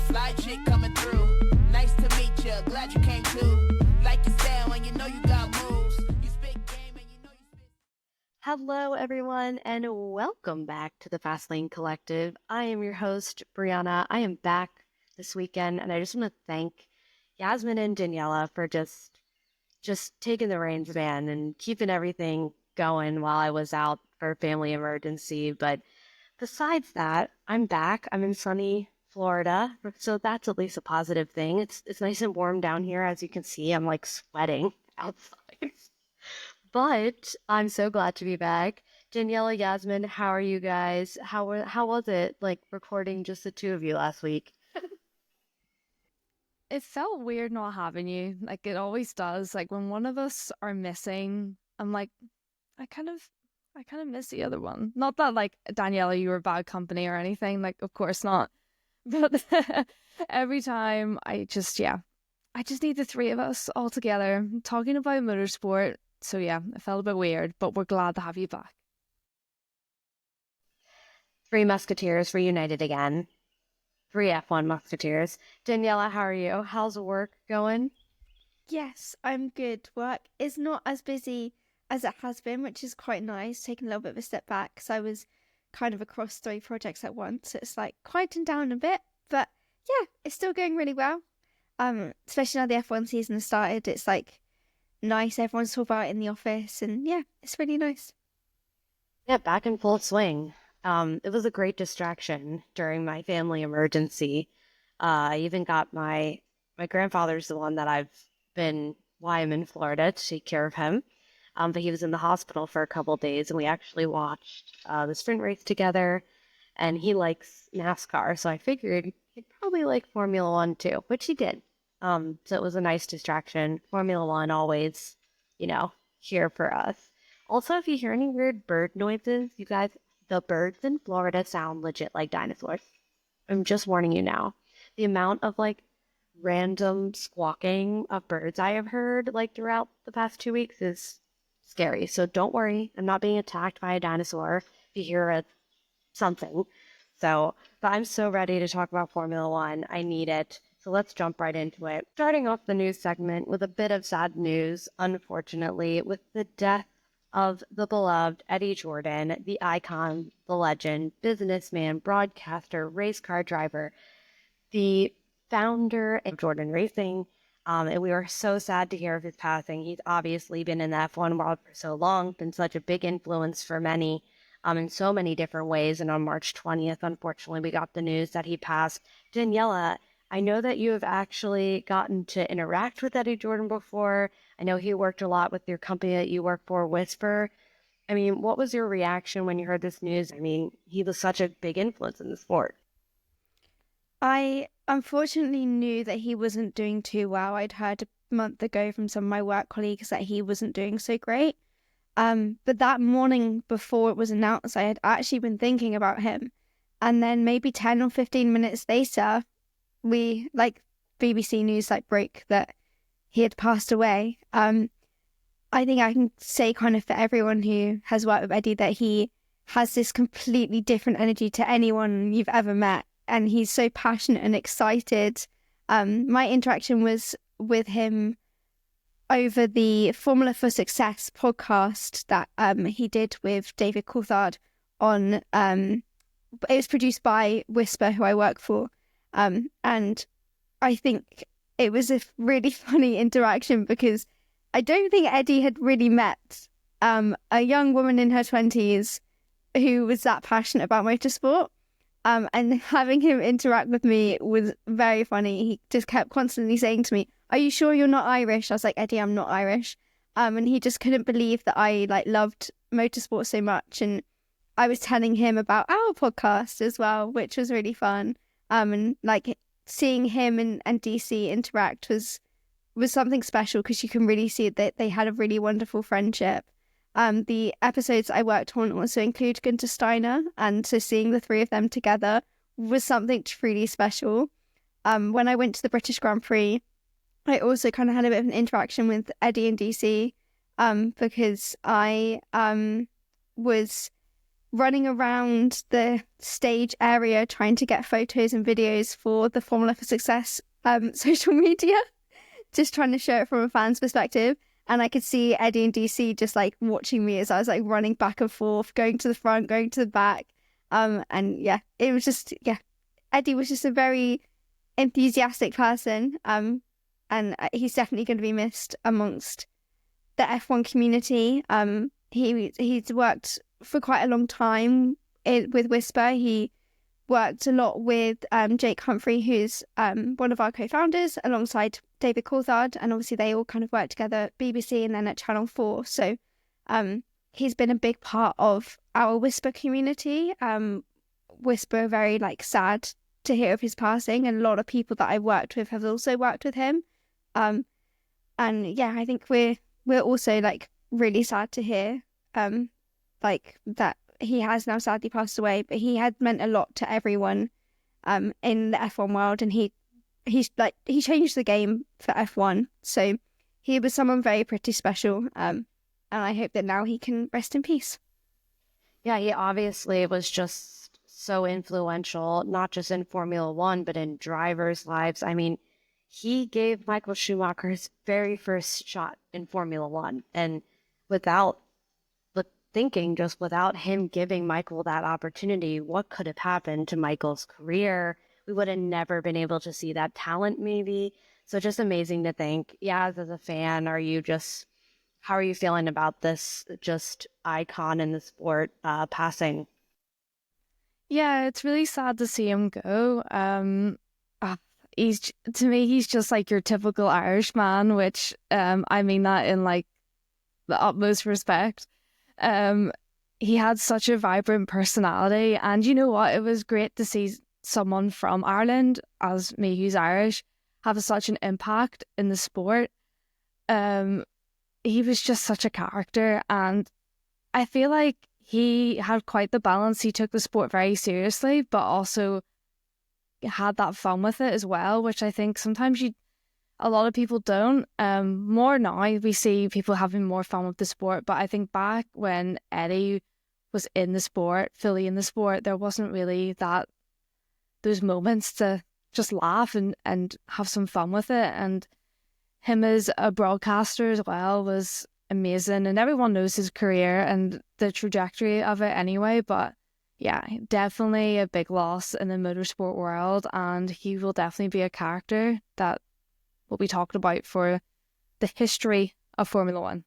Fly chick coming through. Nice to meet you. Glad you came too. Like you said when you know you got moves. You spit game and you know you spit. Hello, everyone, and welcome back to the Fastlane Collective. I am your host, Brianna. I am back this weekend, and I just want to thank Yasmin and Daniela for just taking the reins, man, and keeping everything going while I was out for a family emergency. But besides that, I'm back. I'm in sunny Florida, so that's at least a positive thing. It's nice and warm down here, as you can see. I'm like sweating outside. But I'm so glad to be back. Daniela, Yasmin, how are you guys? How was it like recording just the two of you last week? It felt weird not having you. Like it always does. Like when one of us are missing, I'm like, I kind of miss the other one. Not that like Daniela, you were bad company or anything. Like of course not. But every time I just need the three of us all together talking about motorsport. So yeah, it felt a bit weird, but we're glad to have you back. Three Musketeers reunited again. Three F1 Musketeers. Daniela, how are you? How's work going? Yes, I'm good. Work is not as busy as it has been, which is quite nice. Taking a little bit of a step back because I was kind of across three projects at once. So it's like quieting down a bit, but yeah, it's still going really well. Especially now the F1 season has started. It's like nice. Everyone's talking about it in the office, and yeah, it's really nice. Yeah, back in full swing. It was a great distraction during my family emergency. I even got my grandfather's the one that why I'm in Florida to take care of him. But he was in the hospital for a couple of days, and we actually watched the sprint race together. And he likes NASCAR, so I figured he'd probably like Formula One too, which he did. So it was a nice distraction. Formula One always, here for us. Also, if you hear any weird bird noises, you guys, the birds in Florida sound legit like dinosaurs. I'm just warning you now. The amount of like random squawking of birds I have heard like throughout the past 2 weeks is scary. So don't worry, I'm not being attacked by a dinosaur if you hear something. But I'm so ready to talk about Formula One. I need it. So let's jump right into it. Starting off the news segment with a bit of sad news, unfortunately, with the death of the beloved Eddie Jordan, the icon, the legend, businessman, broadcaster, race car driver, the founder of Jordan Racing. And we are so sad to hear of his passing. He's obviously been in the F1 world for so long, been such a big influence for many in so many different ways. And on March 20th, unfortunately, we got the news that he passed. Daniela, I know that you have actually gotten to interact with Eddie Jordan before. I know he worked a lot with your company that you work for, Whisper. I mean, what was your reaction when you heard this news? I mean, he was such a big influence in the sport. I unfortunately knew that he wasn't doing too well. I'd heard a month ago from some of my work colleagues that he wasn't doing so great. But that morning before it was announced, I had actually been thinking about him. And then maybe 10 or 15 minutes later, we, like BBC News, broke that he had passed away. I think I can say kind of for everyone who has worked with Eddie that he has this completely different energy to anyone you've ever met. And he's so passionate and excited. My interaction was with him over the Formula for Success podcast that he did with David Coulthard on, it was produced by Whisper, who I work for. And I think it was a really funny interaction because I don't think Eddie had really met a young woman in her 20s who was that passionate about motorsport. And having him interact with me was very funny. He just kept constantly saying to me, "Are you sure you're not Irish?" I was like, "Eddie, I'm not Irish." And he just couldn't believe that I loved motorsport so much. And I was telling him about our podcast as well, which was really fun. And seeing him and DC interact was something special because you can really see that they had a really wonderful friendship. The episodes I worked on also include Gunther Steiner, and so seeing the three of them together was something truly special. When I went to the British Grand Prix, I also kind of had a bit of an interaction with Eddie and DC, because I was running around the stage area trying to get photos and videos for the Formula for Success social media, just trying to show it from a fan's perspective. And I could see Eddie and DC just like watching me as I was like running back and forth, going to the front, going to the back. And yeah, it was just, yeah, Eddie was just a very enthusiastic person. And he's definitely going to be missed amongst the F1 community. He's worked for quite a long time with Whisper. He worked a lot with Jake Humphrey, who's one of our co-founders, alongside David Coulthard, and obviously they all kind of work together at BBC and then at Channel 4. So he's been a big part of our Whisper community. Whisper very like sad to hear of his passing, and a lot of people that I worked with have also worked with him. And yeah, I think we're also like really sad to hear like that he has now sadly passed away, but he had meant a lot to everyone in the F1 world, and he changed the game for F1. So he was someone very pretty special, and I hope that now he can rest in peace. Yeah, he obviously was just so influential, not just in Formula One, but in drivers' lives. I mean, he gave Michael Schumacher his very first shot in Formula One, and without just without him giving Michael that opportunity, what could have happened to Michael's career? We would have never been able to see that talent, maybe. So just amazing to think. Yeah, as a fan, how are you feeling about this just icon in the sport passing? Yeah, it's really sad to see him go. To me, he's just like your typical Irish man, which I mean that in like the utmost respect. He had such a vibrant personality, and you know what? It was great to see someone from Ireland, as me who's Irish, have such an impact in the sport. He was just such a character, and I feel like he had quite the balance. He took the sport very seriously, but also had that fun with it as well, which I think sometimes a lot of people don't. More now, we see people having more fun with the sport, but I think back when Eddie was in the sport, fully in the sport, there wasn't really those moments to just laugh and have some fun with it. And him as a broadcaster as well was amazing, and everyone knows his career and the trajectory of it anyway, but yeah, definitely a big loss in the motorsport world, and he will definitely be a character that will be talked about for the history of Formula One.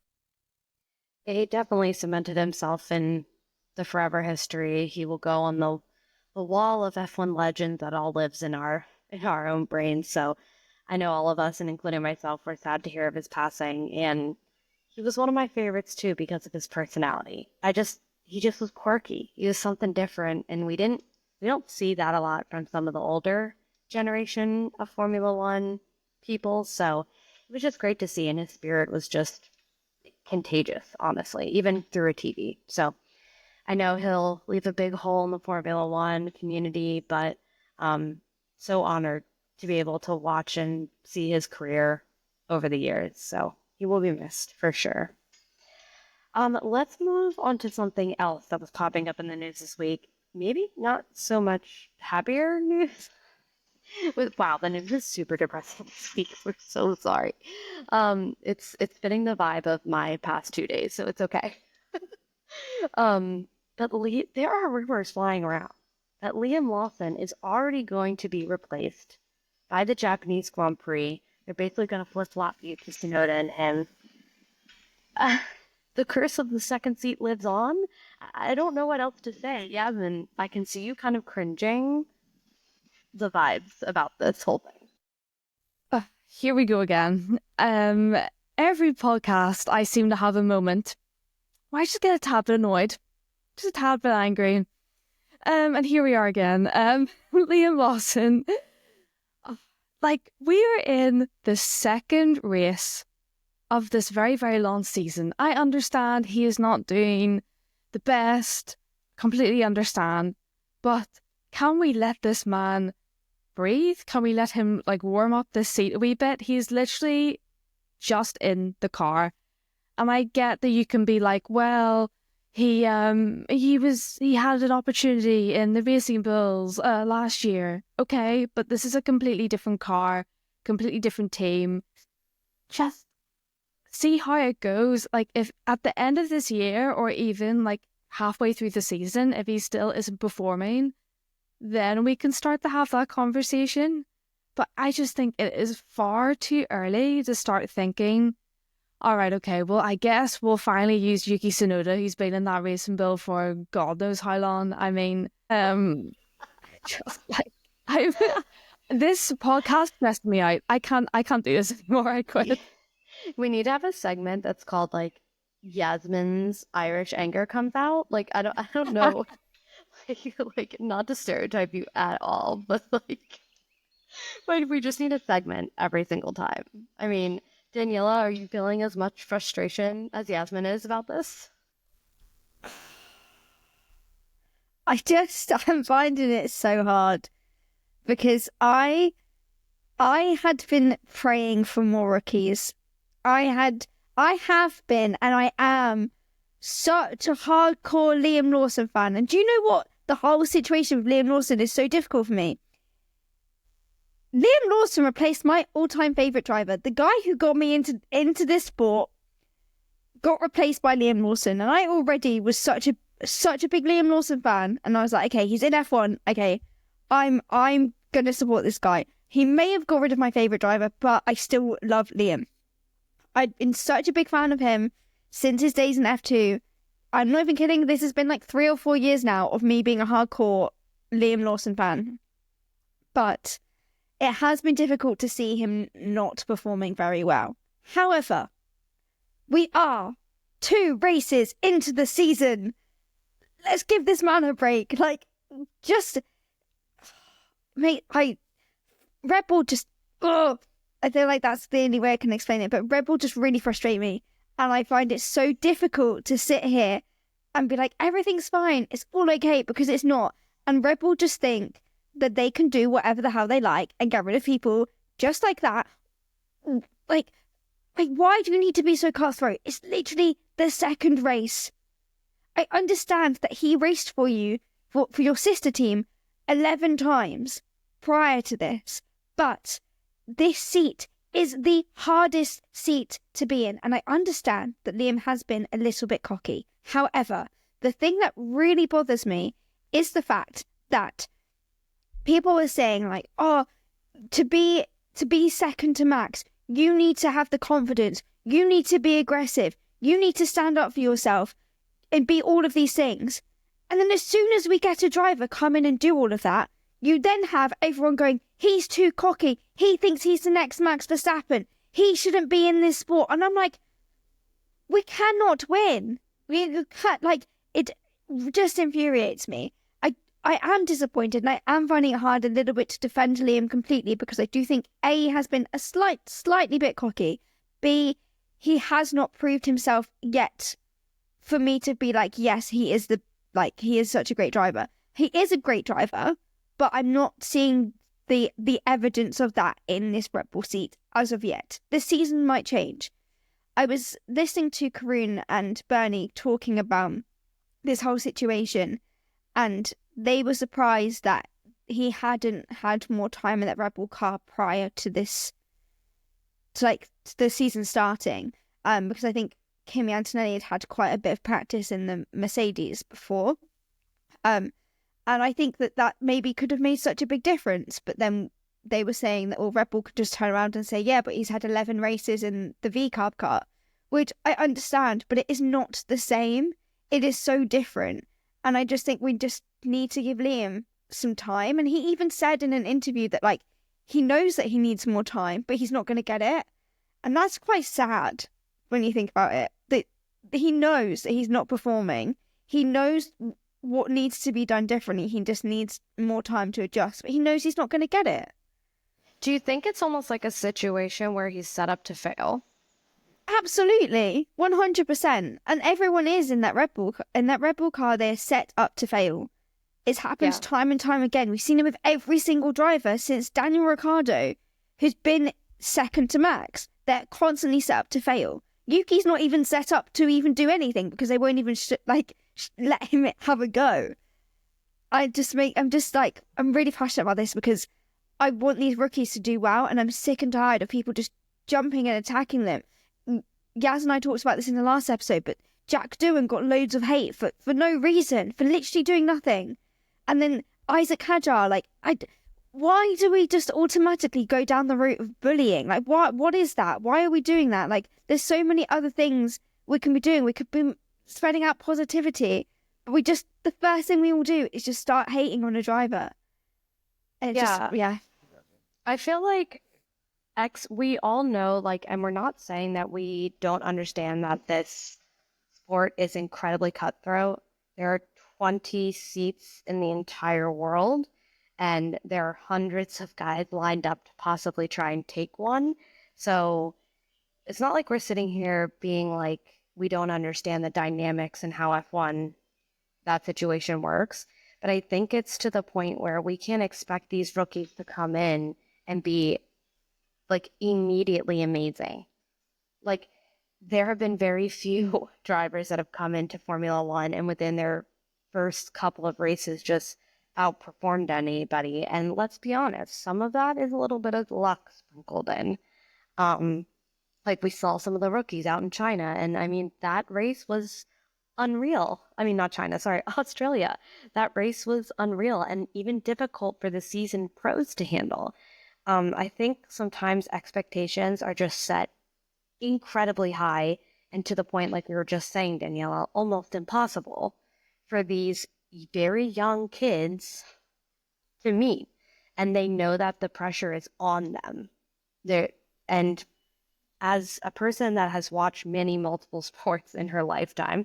He definitely cemented himself in the forever history. He will go on the wall of F1 legend that all lives in our own brains. So I know all of us, and including myself, were sad to hear of his passing. And he was one of my favorites too because of his personality. He just was quirky. He was something different, and we don't see that a lot from some of the older generation of Formula One people. So it was just great to see, and his spirit was just contagious, honestly, even through a TV. So I know he'll leave a big hole in the Formula One community, but so honored to be able to watch and see his career over the years. So he will be missed for sure. Let's move on to something else that was popping up in the news this week. Maybe not so much happier news. Wow, the news is super depressing this week. We're so sorry. It's fitting the vibe of my past 2 days, so it's okay. But there are rumors flying around that Liam Lawson is already going to be replaced by the Japanese Grand Prix. They're basically going to flip-flop Yuki Tsunoda and him. The curse of the second seat lives on. I don't know what else to say. Yasmin, I can see you kind of cringing the vibes about this whole thing. Here we go again. Every podcast I seem to have a moment where I just get a tad bit annoyed, just a tad bit angry. And here we are again. Liam Lawson. Like, we are in the second race of this very, very long season. I understand he is not doing the best, completely understand, but can we let this man breathe? Can we let him like warm up this seat a wee bit? He's literally just in the car. And I get that you can be like, well, he had an opportunity in the Racing Bulls last year. Okay, but this is a completely different car, completely different team. Just see how it goes. Like, if at the end of this year, or even like halfway through the season, if he still isn't performing, then we can start to have that conversation. But I just think it is far too early to start thinking, all right, okay, well, I guess we'll finally use Yuki Tsunoda, who's been in that racing bill for God knows how long. I mean, just like, this podcast stressed me out. I can't do this anymore. I quit. We need to have a segment that's called like Yasmin's Irish anger comes out. Like I don't know, like not to stereotype you at all, but we just need a segment every single time. I mean, Daniela, are you feeling as much frustration as Yasmin is about this? I'm finding it so hard because I had been praying for more rookies. I have been, and I am such a hardcore Liam Lawson fan. And do you know what? The whole situation with Liam Lawson is so difficult for me. Liam Lawson replaced my all-time favourite driver. The guy who got me into this sport got replaced by Liam Lawson. And I already was such a big Liam Lawson fan. And I was like, okay, he's in F1. Okay, I'm going to support this guy. He may have got rid of my favourite driver, but I still love Liam. I've been such a big fan of him since his days in F2. I'm not even kidding. This has been like 3 or 4 years now of me being a hardcore Liam Lawson fan. But it has been difficult to see him not performing very well. However, we are 2 races into the season. Let's give this man a break. Like, just... Mate, Red Bull just... I feel like that's the only way I can explain it, but Red Bull just really frustrate me. And I find it so difficult to sit here and be like, everything's fine, it's all okay, because it's not. And Red Bull just think that they can do whatever the hell they like and get rid of people just like that. Like why do you need to be so cutthroat? It's literally the second race. I understand that he raced for you, for your sister team, 11 times prior to this, but this seat is the hardest seat to be in, and I understand that Liam has been a little bit cocky. However, the thing that really bothers me is the fact that people are saying like, oh, to be second to Max, you need to have the confidence, you need to be aggressive, you need to stand up for yourself and be all of these things. And then as soon as we get a driver come in and do all of that, you then have everyone going, he's too cocky, he thinks he's the next Max Verstappen, he shouldn't be in this sport. And I'm like, we cannot win. We can't, like, it just infuriates me. I am disappointed, and I am finding it hard a little bit to defend Liam completely, because I do think A, has been a slightly bit cocky. B, he has not proved himself yet for me to be like, yes, he is such a great driver. He is a great driver, but I'm not seeing the evidence of that in this Red Bull seat as of yet. This season might change. I was listening to Karun and Bernie talking about this whole situation, and they were surprised that he hadn't had more time in that Red Bull car prior to this, to the season starting. Because I think Kimi Antonelli had quite a bit of practice in the Mercedes before. And I think that maybe could have made such a big difference. But then they were saying that, well, Red Bull could just turn around and say, yeah, but he's had 11 races in the V-Carb car, which I understand, but it is not the same. It is so different. And I just think we just need to give Liam some time. And he even said in an interview that, like, he knows that he needs more time, but he's not going to get it. And that's quite sad when you think about it. That he knows that he's not performing. He knows what needs to be done differently. He just needs more time to adjust. But he knows he's not going to get it. Do you think it's almost like a situation where he's set up to fail? Absolutely, 100%. And everyone is in that Red Bull car. They're set up to fail. It's happened time and time again. We've seen it with every single driver since Daniel Ricciardo, who's been second to Max. They're constantly set up to fail. Yuki's not even set up to even do anything because they won't even let him have a go. I'm really passionate about this because I want these rookies to do well, and I'm sick and tired of people just jumping and attacking them. Yaz and I talked about this in the last episode, but Jack Doohan got loads of hate for no reason, for literally doing nothing. And then Isaac Hajar, why do we just automatically go down the route of bullying? Like, what is that? Why are we doing that? Like, there's so many other things we can be doing. We could be spreading out positivity, but the first thing we will do is just start hating on a driver. And I feel like we all know, and we're not saying that we don't understand that this sport is incredibly cutthroat. There are 20 seats in the entire world, and there are hundreds of guys lined up to possibly try and take one. So it's not like we're sitting here being like, we don't understand the dynamics and how F1, that situation works. But I think it's to the point where we can't expect these rookies to come in and be immediately amazing. There have been very few drivers that have come into Formula One and within their first couple of races just outperformed anybody. And let's be honest, some of that is a little bit of luck sprinkled in. We saw some of the rookies out in China, and I mean, that race was unreal. I mean, not China, sorry, Australia. That race was unreal and even difficult for the seasoned pros to handle. I think sometimes expectations are just set incredibly high, and to the point, like we were just saying, Daniela, almost impossible for these very young kids to meet. And they know that the pressure is on them. And as a person that has watched multiple sports in her lifetime,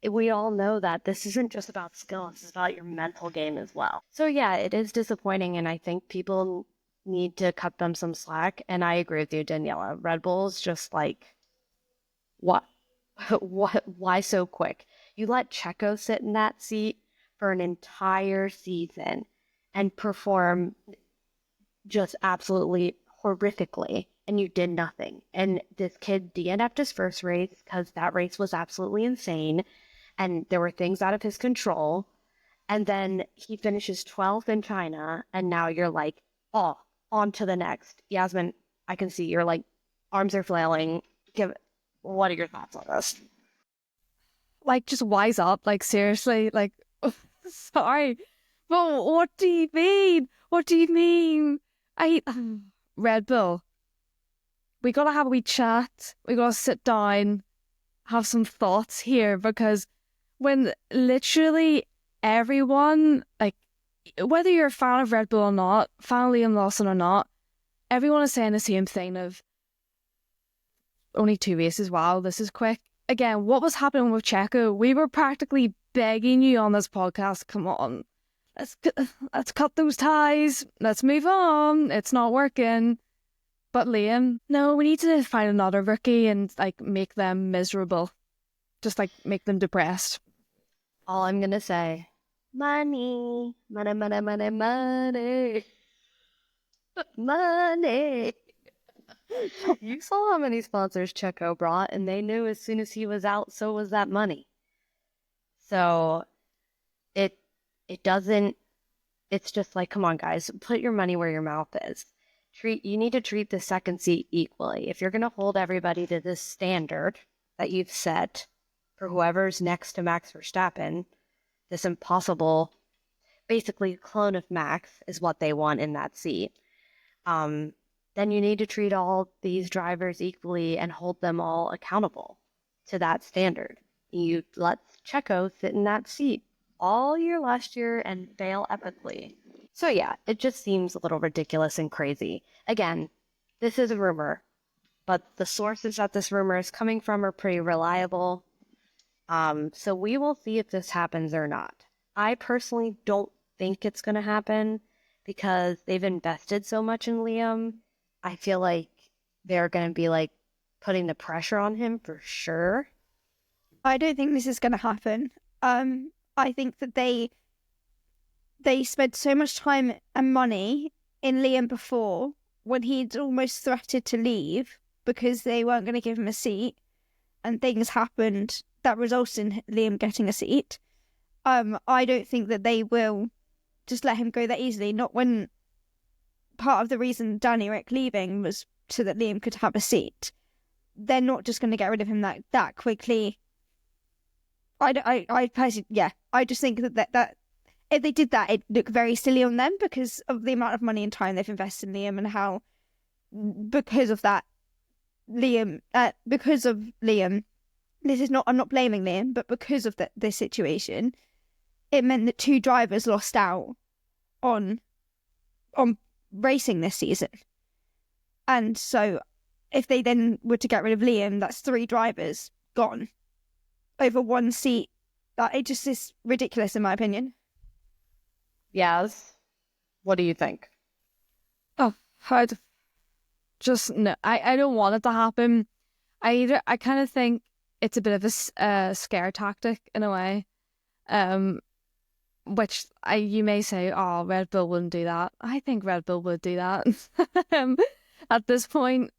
we all know that this isn't just about skill, it's about your mental game as well. So yeah, it is disappointing, and I think people need to cut them some slack. And I agree with you, Daniela. Red Bull's just what? Why so quick? You let Checo sit in that seat for an entire season and perform just absolutely horrifically, and you did nothing. And this kid DNF'd his first race because that race was absolutely insane, and there were things out of his control. And then he finishes 12th in China, and now you're like, oh, on to the next. Yasmin, I can see you're arms are flailing. What are your thoughts on this? Just wise up, seriously, sorry, but what do you mean? What do you mean? Red Bull, we gotta have a wee chat. We gotta sit down, have some thoughts here, because when literally everyone, whether you're a fan of Red Bull or not, fan of Liam Lawson or not, everyone is saying the same thing of only 2 races. Wow, this is quick. Again, what was happening with Checo? We were practically begging you on this podcast, come on, let's cut those ties. Let's move on. It's not working. But Liam, no, we need to find another rookie and make them miserable. Just make them depressed. All I'm gonna say, money, money, money, money, money, money. You saw how many sponsors Checo brought, and they knew as soon as he was out, so was that money. So it doesn't, it's just come on guys, put your money where your mouth is. You need to treat the second seat equally. If you're going to hold everybody to this standard that you've set for whoever's next to Max Verstappen, this impossible, basically clone of Max is what they want in that seat, then you need to treat all these drivers equally and hold them all accountable to that standard. You let Checo sit in that seat all year last year and fail epically. So yeah, it just seems a little ridiculous and crazy. Again, this is a rumor, but the sources that this rumor is coming from are pretty reliable. So we will see if this happens or not. I personally don't think it's going to happen because they've invested so much in Liam. I feel like they're going to be putting the pressure on him for sure. I don't think this is going to happen. I think that they spent so much time and money in Liam before when he'd almost threatened to leave because they weren't going to give him a seat. and things happened that resulted in Liam getting a seat, I don't think that they will just let him go that easily. Not when part of the reason Danny Rick leaving was so that Liam could have a seat. They're not just going to get rid of him that quickly. I personally, yeah, I just think that if they did that, it'd look very silly on them because of the amount of money and time they've invested in Liam, and how because of Liam, this is not, I'm not blaming Liam, but because of this situation, it meant that 2 drivers lost out on racing this season. And so if they then were to get rid of Liam, that's 3 drivers gone over 1 seat. It just is ridiculous in my opinion. Yaz, what do you think? Oh, no, I don't want it to happen. I kind of think it's a bit of a scare tactic in a way, which you may say, oh, Red Bull wouldn't do that. I think Red Bull would do that at this point,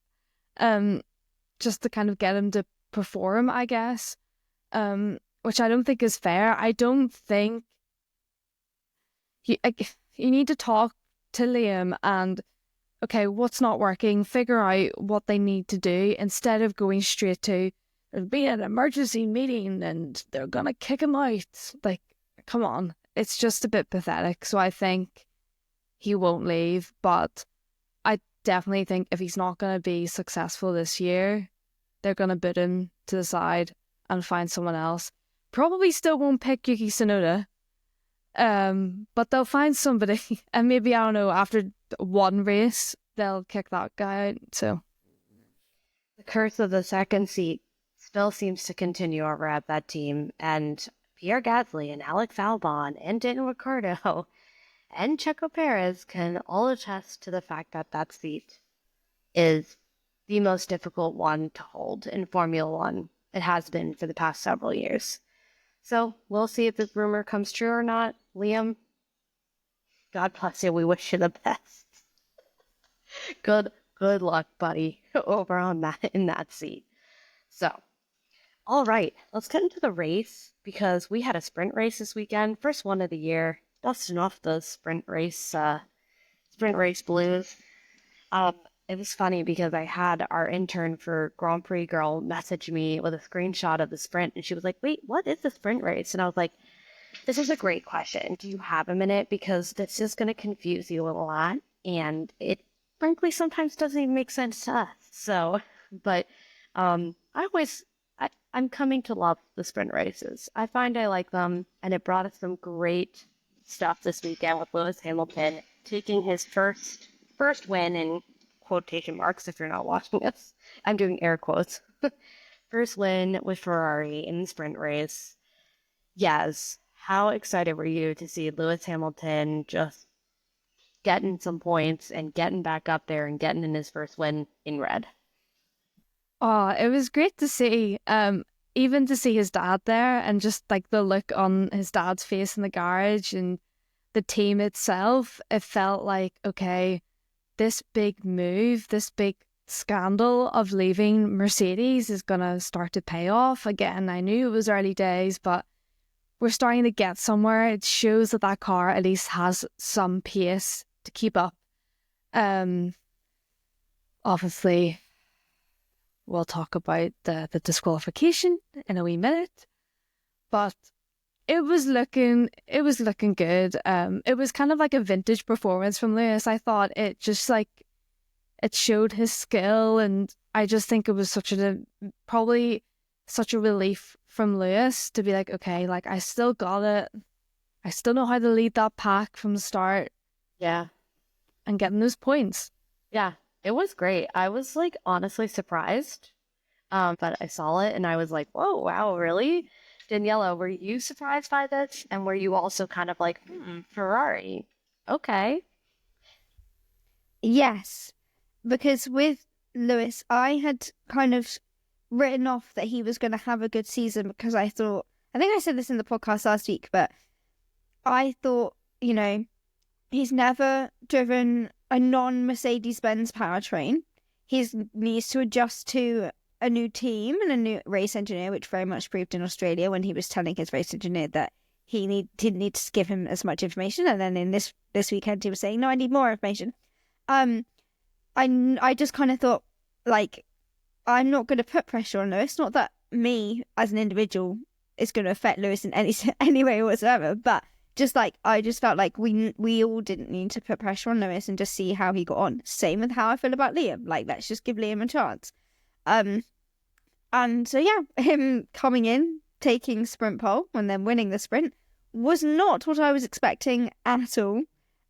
just to kind of get him to perform, I guess, which I don't think is fair. I don't think you need to talk to Liam and, okay, what's not working, figure out what they need to do instead of going straight to, there'll be an emergency meeting and they're going to kick him out. Like, come on. It's just a bit pathetic. So I think he won't leave, but I definitely think if he's not going to be successful this year, they're going to boot him to the side and find someone else. Probably still won't pick Yuki Tsunoda, but they'll find somebody, and maybe, I don't know, after 1 race, they'll kick that guy out. So The curse of the second seat still seems to continue over at that team, and Pierre Gasly and Alex Albon and Daniel Ricciardo and Checo Perez can all attest to the fact that that seat is the most difficult one to hold in Formula One. It has been for the past several years. So we'll see if this rumor comes true or not. Liam, God bless you. We wish you the best. Good luck, buddy, over on that in that seat. So, all right, let's get into the race because we had a sprint race this weekend, first one of the year. Dusting off the sprint race blues. It was funny because I had our intern for Grand Prix girl message me with a screenshot of the sprint, and she was like, "Wait, what is the sprint race?" And I was like, "This is a great question. Do you have a minute? Because this is going to confuse you a lot, and it frankly sometimes doesn't even make sense to us." So, but I'm coming to love the sprint races. I find I like them, and it brought us some great stuff this weekend with Lewis Hamilton taking his first win in quotation marks if you're not watching this. I'm doing air quotes. First win with Ferrari in the sprint race. Yes, how excited were you to see Lewis Hamilton just getting some points and getting back up there and getting in his first win in red? Oh, it was great to see. Even to see his dad there and just like the look on his dad's face in the garage and the team itself, it felt like, okay, this big move, this big scandal of leaving Mercedes is going to start to pay off. Again, I knew it was early days, but we're starting to get somewhere. It shows that that car at least has some pace to keep up. Obviously, we'll talk about the disqualification in a wee minute, but it was looking good. It was kind of like a vintage performance from Lewis. I thought it just like it showed his skill, and I just think it was probably such a relief from Lewis to be like, okay, like I still got it. I still know how to lead that pack from the start. Yeah. And getting those points. Yeah, it was great. I was like honestly surprised, but I saw it and I was like, whoa, wow, really? Daniela, were you surprised by this? And were you also kind of like, Ferrari? Okay. Yes, because with Lewis, I had kind of written off that he was going to have a good season because I think I said this in the podcast last week, but I thought, he's never driven a non-Mercedes-Benz powertrain. He needs to adjust to a new team and a new race engineer, which very much proved in Australia when he was telling his race engineer that didn't need to give him as much information. And then in this weekend, he was saying, no, I need more information. I just kind of thought, like, I'm not going to put pressure on Lewis. Not that me as an individual is going to affect Lewis in any way whatsoever, but just like, I just felt like we all didn't need to put pressure on Lewis and just see how he got on. Same with how I feel about Liam. Like, let's just give Liam a chance. And so yeah, him coming in, taking sprint pole and then winning the sprint was not what I was expecting at all.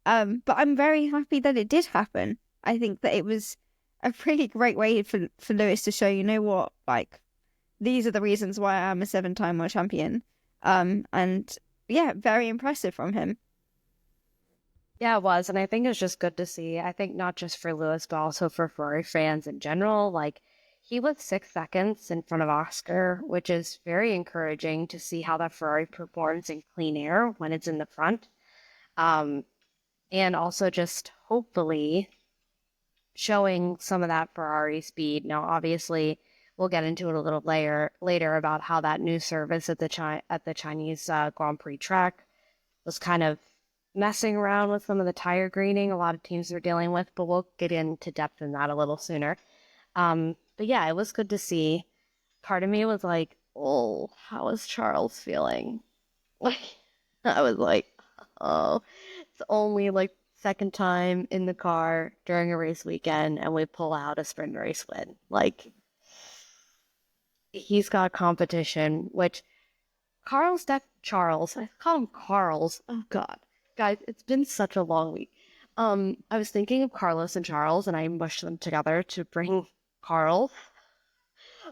But I'm very happy that it did happen. I think that it was a pretty great way for Lewis to show, you know what, like, these are the reasons why I'm a 7-time world champion. And yeah, very impressive from him. Yeah, it was. And I think it was just good to see. I think not just for Lewis, but also for Ferrari fans in general. Like, he was 6 seconds in front of Oscar, which is very encouraging to see how that Ferrari performs in clean air when it's in the front. And also just hopefully showing some of that Ferrari speed. Now, obviously, we'll get into it a little later about how that new service at the Chinese Grand Prix track was kind of messing around with some of the tire greening a lot of teams are dealing with, but we'll get into depth in that a little sooner. But yeah, it was good to see. Part of me was like, oh, how is Charles feeling? Like, I was like, oh, it's only like second time in the car during a race weekend and we pull out a sprint race win. Like, he's got competition, which Charles, I call him Carl's. Oh God, guys, it's been such a long week. I was thinking of Carlos and Charles and I mushed them together to bring Carl.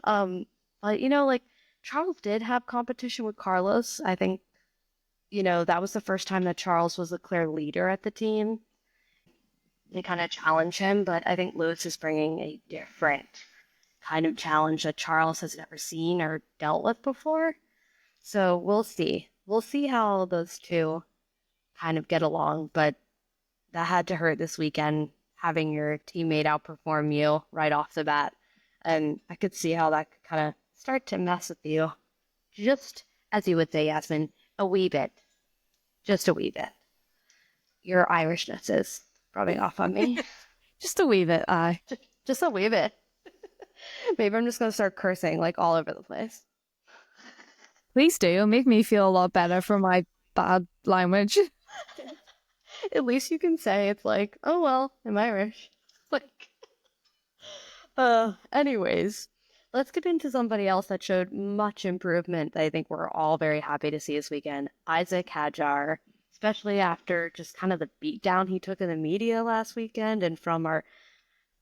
But you know, like, Charles did have competition with Carlos. I think, you know, that was the first time that Charles was a clear leader at the team. They kind of challenge him, but I think Lewis is bringing a different kind of challenge that Charles has never seen or dealt with before. So we'll see. We'll see how those two kind of get along, but that had to hurt this weekend, having your teammate outperform you right off the bat. And I could see how that could kind of start to mess with you. Just, as you would say, Yasmin, a wee bit. Just a wee bit. Your Irishness is rubbing off on me. Just a wee bit, aye. Just a wee bit. Maybe I'm just going to start cursing like all over the place. Please do. It'll make me feel a lot better for my bad language. At least you can say it's like, oh well, I'm Irish. Like, anyways, let's get into somebody else that showed much improvement that I think we're all very happy to see this weekend. Isaac Hadjar, especially after just kind of the beatdown he took in the media last weekend and from our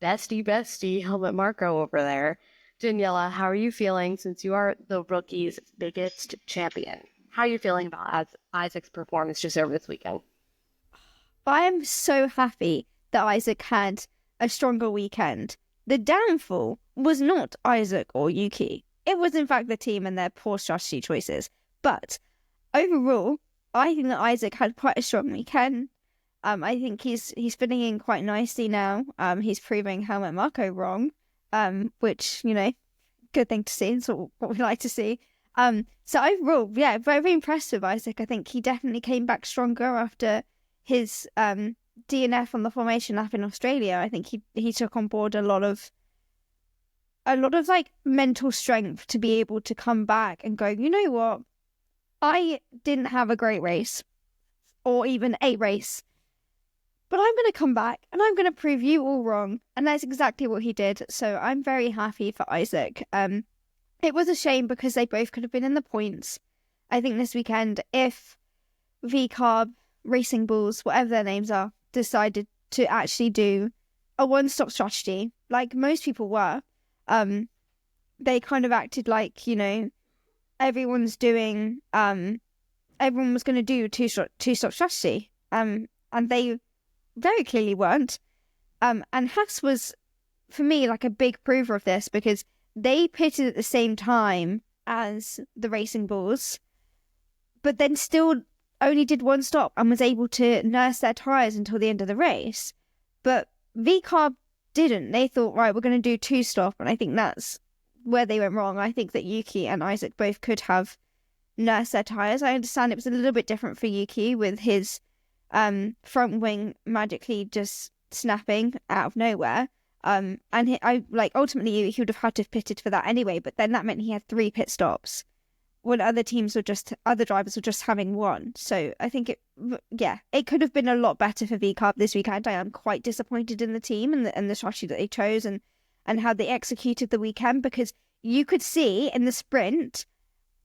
bestie Helmut Marko over there. Daniela, how are you feeling since you are the rookie's biggest champion? How are you feeling about Isaac's performance just over this weekend? I am so happy that Isaac had a stronger weekend. The downfall was not Isaac or Yuki. It was, in fact, the team and their poor strategy choices. But overall, I think that Isaac had quite a strong weekend. I think he's fitting in quite nicely now. He's proving Helmut Marko wrong, which, you know, good thing to see. It's what we like to see. So overall, yeah, very impressed with Isaac. I think he definitely came back stronger after his DNF on the formation lap in Australia. I think he took on board a lot of like mental strength to be able to come back and go, you know what, I didn't have a great race or even a race, but I'm going to come back and I'm going to prove you all wrong. And that's exactly what he did. So I'm very happy for Isaac. It was a shame because they both could have been in the points. I think this weekend, if VCarb, Racing Bulls, whatever their names are, decided to actually do a one-stop strategy, like most people were, they kind of acted like, you know, everyone was going to do two-stop strategy. And they very clearly weren't. And Haas was, for me, like a big prover of this because they pitted at the same time as the Racing Bulls, but then still only did one stop and was able to nurse their tyres until the end of the race. But VCarb didn't. They thought, right, we're going to do two stop, and I think that's where they went wrong. I think that Yuki and Isaac both could have nursed their tyres. I understand it was a little bit different for Yuki with his front wing magically just snapping out of nowhere. And ultimately he would have had to have pitted for that anyway, but then that meant he had 3 pit stops when other drivers were just having 1. So I think it could have been a lot better for VCARB this weekend. I am quite disappointed in the team and the strategy that they chose and how they executed the weekend, because you could see in the sprint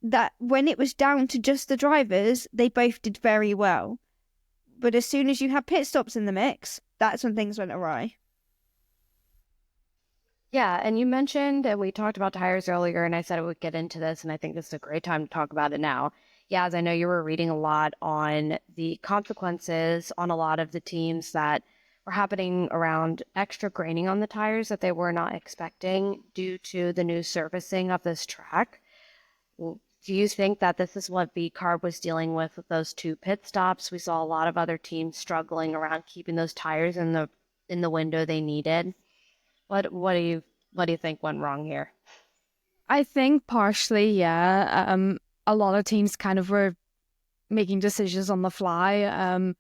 that when it was down to just the drivers, they both did very well. But as soon as you have pit stops in the mix, that's when things went awry. Yeah, and you mentioned, and we talked about tires earlier, and I said I would get into this, and I think this is a great time to talk about it now. Yeah, as I know you were reading a lot on the consequences on a lot of the teams that were happening around extra graining on the tires that they were not expecting due to the new surfacing of this track. Do you think that this is what VCARB was dealing with those 2 pit stops? We saw a lot of other teams struggling around keeping those tires in the window they needed. What do you think went wrong here? I think partially, yeah. A lot of teams kind of were making decisions on the fly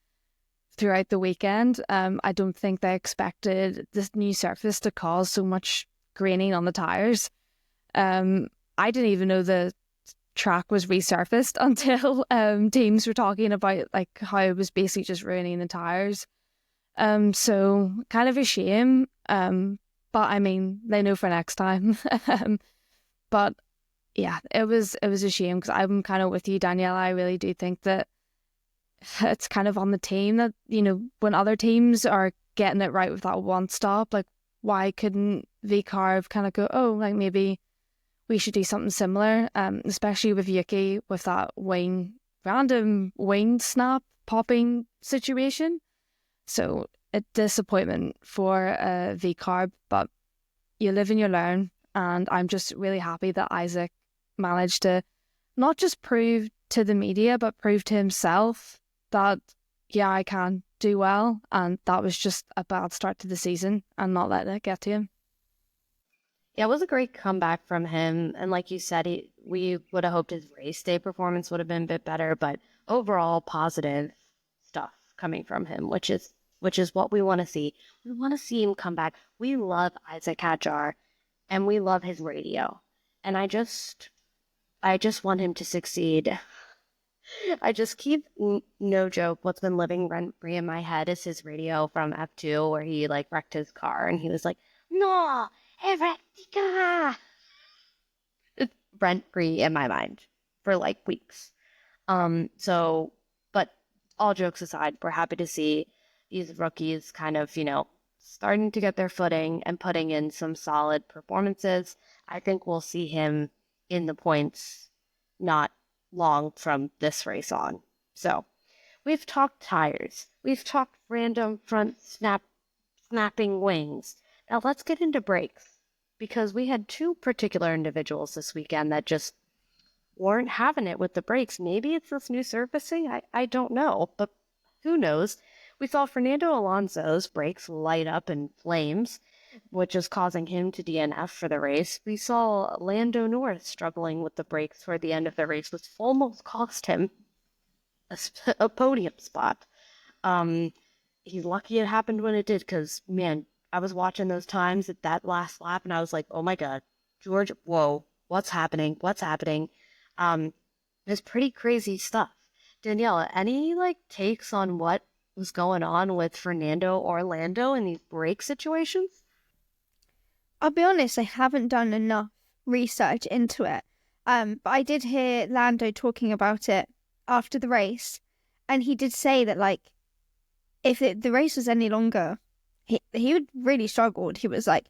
throughout the weekend. I don't think they expected this new surface to cause so much graining on the tires. I didn't even know the track was resurfaced until teams were talking about like how it was basically just ruining the tires. So kind of a shame. But I mean, they know for next time. But yeah, it was a shame, because I'm kind of with you, Daniela. I really do think that it's kind of on the team that, you know, when other teams are getting it right with that 1 stop, like why couldn't VCARB kind of go, oh, like maybe we should do something similar, especially with Yuki with that random wing snap popping situation. So a disappointment for VCARB, but you live and you learn, and I'm just really happy that Isaac managed to not just prove to the media, but prove to himself that, yeah, I can do well, and that was just a bad start to the season and not letting it get to him. Yeah, it was a great comeback from him, and like you said, we would have hoped his race day performance would have been a bit better, but overall positive stuff coming from him, which is what we want to see. We want to see him come back. We love Isaac Hadjar, and we love his radio. And I just want him to succeed. I just keep, no joke, what's been living rent-free in my head is his radio from F2 where he like wrecked his car and he was like, "No, he wrecked the car." It's rent-free in my mind for like weeks. But all jokes aside, we're happy to see these rookies kind of, starting to get their footing and putting in some solid performances. I think we'll see him in the points not long from this race on. So we've talked tires. We've talked random front snapping wings. Now let's get into brakes, because we had 2 particular individuals this weekend that just weren't having it with the brakes. Maybe it's this new surfacing. I don't know, but who knows? We saw Fernando Alonso's brakes light up in flames, which is causing him to DNF for the race. We saw Lando Norris struggling with the brakes toward the end of the race, which almost cost him a podium spot. He's lucky it happened when it did, because, man, I was watching those times at that last lap, and I was like, oh my God, George, whoa, what's happening? It's pretty crazy stuff. Daniela, any, takes on what was going on with Fernando or Lando in these brake situations? I'll be honest, I haven't done enough research into it. But I did hear Lando talking about it after the race, and he did say that, if the race was any longer, he would really struggled. He was like,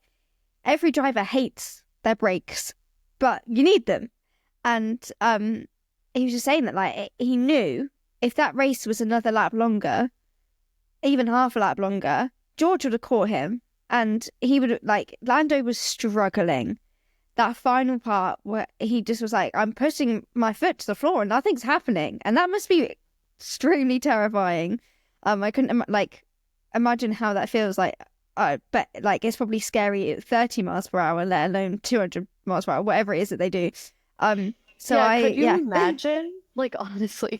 every driver hates their brakes, but you need them. And he was just saying that, he knew if that race was another lap longer, even half a lap longer, George would have caught him. And he would, Lando was struggling. That final part where he just was like, I'm pushing my foot to the floor and nothing's happening. And that must be extremely terrifying. I couldn't, imagine how that feels like. But, it's probably scary at 30 miles per hour, let alone 200 miles per hour, whatever it is that they do. So yeah, could you imagine? Like, honestly,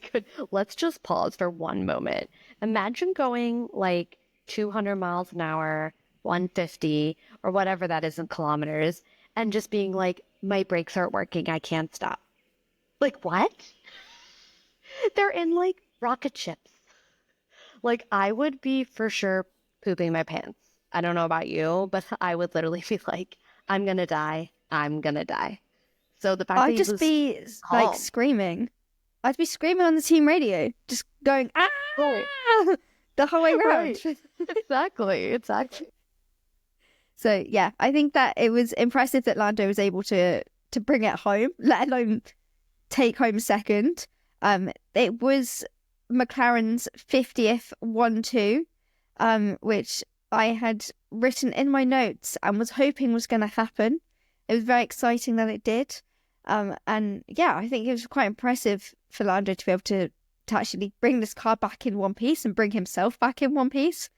let's just pause for one moment. Imagine going like 200 miles an hour, 150, or whatever that is in kilometers, and just being like, my brakes aren't working, I can't stop. Like, what? They're in like rocket ships. Like, I would be for sure pooping my pants. I don't know about you, but I would literally be like, I'm gonna die. I'm gonna die. So the fact that I'd he just was be like calm. screaming. I'd be screaming on the team radio, just going, ah, Right. the whole way around. Right. Exactly. So yeah, I think that it was impressive that Lando was able to bring it home, let alone take home second. It was McLaren's 50th 1-2, which I had written in my notes and was hoping was going to happen. It was very exciting that it did. And yeah, I think it was quite impressive for Lando to be able to actually bring this car back in one piece and bring himself back in one piece.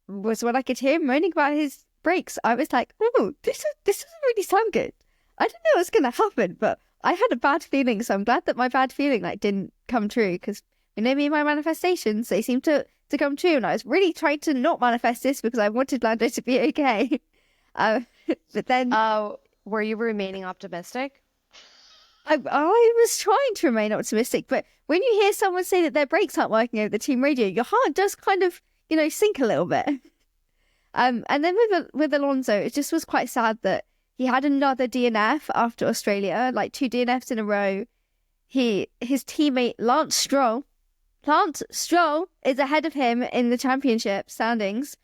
Was what I could hear him moaning about his brakes. I was like, oh, this doesn't really sound good. I didn't know what's going to happen, but I had a bad feeling, so I'm glad that my bad feeling didn't come true, because you know me and my manifestations, they seem to come true, and I was really trying to not manifest this because I wanted Lando to be okay. But then... were you remaining optimistic? I was trying to remain optimistic, but when you hear someone say that their brakes aren't working over the team radio, your heart does kind of, sink a little bit. And then with Alonso, it just was quite sad that he had another DNF after Australia, like 2 DNFs in a row. His teammate Lance Stroll is ahead of him in the championship standings.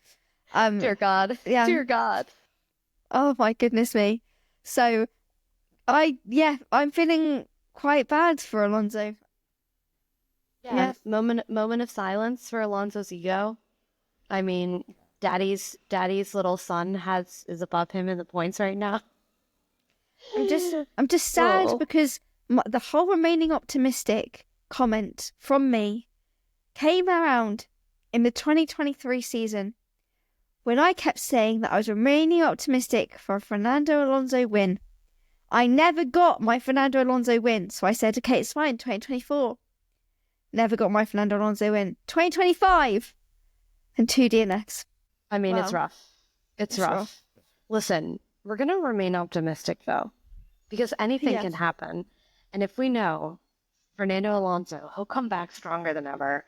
Dear God. Yeah. Dear God. Oh my goodness me. So I'm feeling quite bad for Alonso. Yeah. Moment of silence for Alonso's ego. I mean, Daddy's little son is above him in the points right now. I'm just sad Oh. because the whole remaining optimistic comment from me came around in the 2023 season when I kept saying that I was remaining optimistic for a Fernando Alonso win. I never got my Fernando Alonso win, so I said, okay, it's fine, 2024. Never got my Fernando Alonso win. 2025! And 2 DNFs. I mean, Wow. it's rough. It's rough. Listen, we're going to remain optimistic, though, because anything Yes. can happen. And if we know Fernando Alonso, he'll come back stronger than ever.